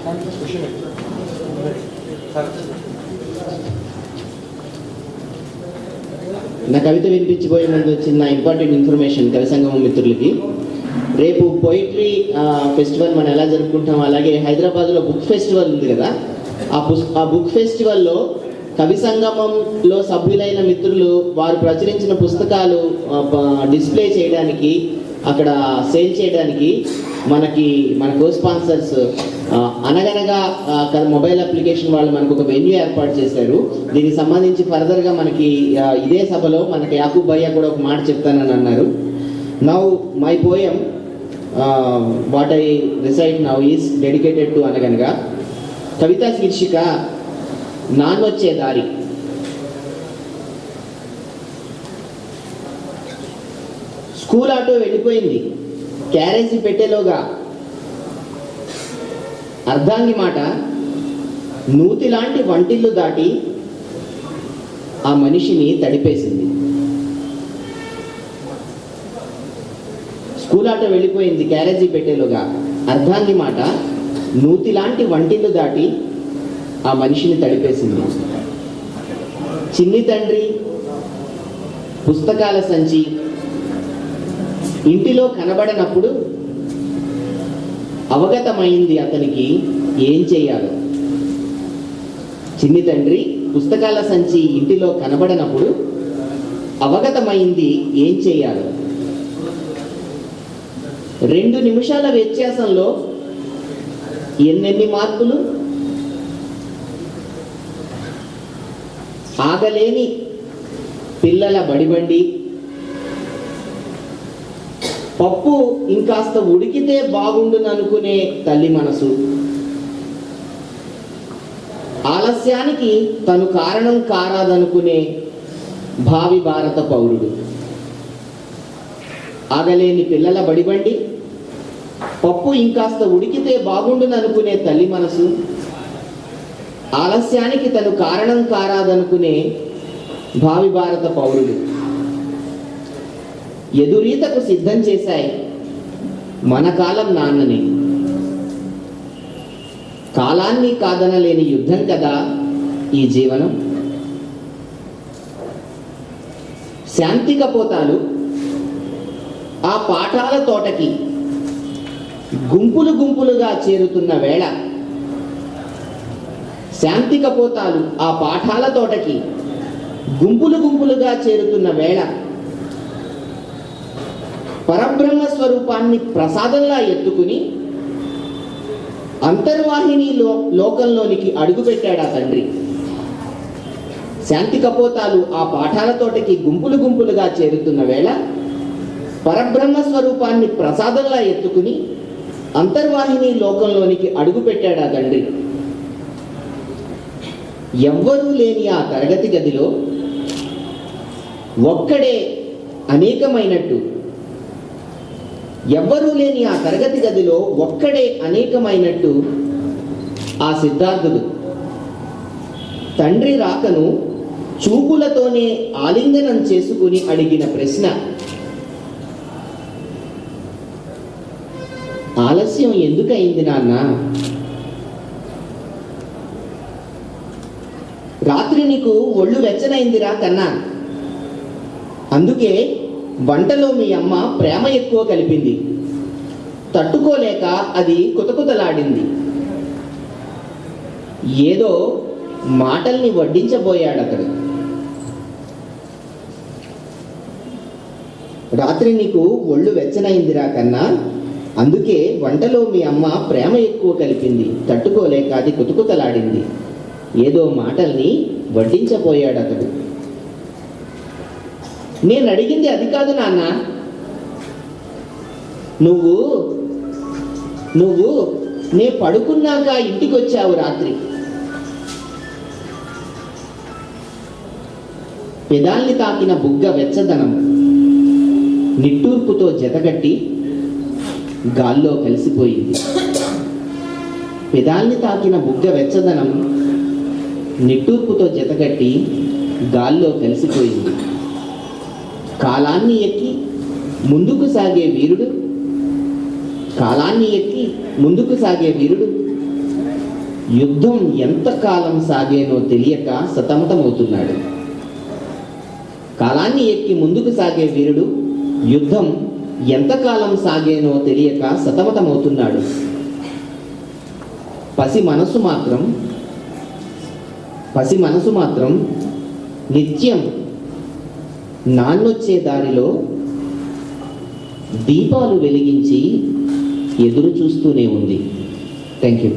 నా కవిత వినిపించిపోయే ముందు చిన్న ఇంపార్టెంట్ ఇన్ఫర్మేషన్ కవి సంగమం మిత్రులకి. రేపు పోయిటరీ ఫెస్టివల్ మనం ఎలా జరుపుకుంటాం, అలాగే హైదరాబాద్లో బుక్ ఫెస్టివల్ ఉంది కదా, ఆ బుక్ ఫెస్టివల్లో కవి సంగమంలో సభ్యులైన మిత్రులు వారు ప్రచురించిన పుస్తకాలు డిస్ప్లే చేయడానికి, అక్కడ సేల్ చేయడానికి మన కో స్పాన్సర్స్ అనగనగా మొబైల్ అప్లికేషన్ వాళ్ళు మనకు ఒక వెన్యూ ఏర్పాటు చేశారు. దీనికి సంబంధించి ఫర్దర్గా మనకి ఇదే సభలో మనకి యాకూబ్ భయ్య కూడా ఒక మాట చెప్తానని అన్నారు. Now my poem what I recite now is dedicated to అనగనగా. కవితా శీర్షిక నాన్నొచ్చే దారి. స్కూల్ ఆటో వెళ్ళిపోయింది క్యారేజీ పెట్టేలోగా. అర్ధాంగి మాట నూతి లాంటి వంటిల్లు దాటి ఆ మనిషిని తడిపేసింది. స్కూల్ ఆటో వెళ్ళిపోయింది క్యారేజీ పెట్టేలోగా. అర్ధాంగి మాట నూతి లాంటి వంటిల్లు దాటి ఆ మనిషిని తడిపేసింది. చిన్ని తండ్రి పుస్తకాల సంచి ఇంటిలో కనబడనప్పుడు అవగతమైంది అతనికి ఏం చేయాలో. చిన్ని తండ్రి పుస్తకాల సంచి ఇంటిలో కనబడనప్పుడు అవగతమైంది ఏం చేయాలో. 2 నిమిషాల వ్యత్యాసంలో ఎన్నెన్ని మార్పులు. ఆగలేని పిల్లల బడిబండి. పప్పు ఇంకాస్త ఉడికితే బాగుండుననుకునే తల్లి మనసు. ఆలస్యానికి తను కారణం కారాదనుకునే భావి భారత పౌరుడు. ఆగలేని పిల్లల బడిబండి, పప్పు ఇంకాస్త ఉడికితే బాగుండుననుకునే తల్లి మనసు, ఆలస్యానికి తను కారణం కారాదనుకునే భావి భారత పౌరుడు. ఎదురీతకు సిద్ధం చేశాయి మన కాలం నాన్నని. కాలాన్ని కాదనలేని యుద్ధం కదా ఈ జీవనం. శాంతి కపోతాలు ఆ పాఠాల తోటకి గుంపులు గుంపులుగా చేరుతున్న వేళ. శాంతి కపోతాలు ఆ పాఠాల తోటకి గుంపులు గుంపులుగా చేరుతున్న వేళ. పరబ్రహ్మ స్వరూపాన్ని ప్రసాదంలా ఎత్తుకుని అంతర్వాహిని లోకంలోనికి అడుగుపెట్టాడు ఆ తండ్రి. శాంతి కపోతాలు ఆ పాఠాల తోటకి గుంపులు గుంపులుగా చేరుతున్న వేళ పరబ్రహ్మ స్వరూపాన్ని ప్రసాదంలా ఎత్తుకుని అంతర్వాహిని లోకంలోనికి అడుగుపెట్టాడు ఆ తండ్రి. ఎవ్వరూ లేని ఆ తరగతి గదిలో ఒక్కడే అనేకమైనట్టు. ఎవ్వరూ లేని ఆ తరగతి గదిలో ఒక్కడే అనేకమైనట్టు ఆ సిద్ధార్థుడు తండ్రి రాకను చూపులతోనే ఆలింగనం చేసుకుని అడిగిన ప్రశ్న, ఆలస్యం ఎందుకయింది నాన్న? రాత్రి నీకు ఒళ్ళు వెచ్చనైందిరా కన్నా, అందుకే వంటలో మీ అమ్మ ప్రేమ ఎక్కువ కలిపింది. తట్టుకోలేక అది కుతకుతలాడింది. ఏదో మాటల్ని వడ్డించబోయాడు అతడు. రాత్రి నీకు ఒళ్ళు వెచ్చనైందిరా కన్నా, అందుకే వంటలో మీ అమ్మ ప్రేమ ఎక్కువ కలిపింది. తట్టుకోలేక అది కుతకుతలాడింది. ఏదో మాటల్ని వడ్డించబోయాడు అతడు. నేను అడిగింది అది కాదు నాన్న. నువ్వు నే పడుకున్నాక ఇంటికి వచ్చావు రాత్రి. పెదాల్ని తాకిన బుగ్గ వెచ్చదనం నిట్టూర్పుతో జతగట్టి గాల్లో కలిసిపోయింది. పెదాల్ని తాకిన బుగ్గ వెచ్చదనం నిట్టూర్పుతో జతగట్టి గాల్లో కలిసిపోయింది. కాలాన్ని ఎక్కి ముందుకు సాగే వీరుడు, కాలాన్ని ఎక్కి ముందుకు సాగే వీరుడు యుద్ధం ఎంతకాలం సాగేనో తెలియక సతమతమవుతున్నాడు. కాలాన్ని ఎక్కి ముందుకు సాగే వీరుడు యుద్ధం ఎంతకాలం సాగేనో తెలియక సతమతమవుతున్నాడు. పసి మనసు మాత్రం నిత్యం నాన్నొచ్చే దారిలో దీపాలు వెలిగించి ఎదురు చూస్తూనే ఉంది. Thank you.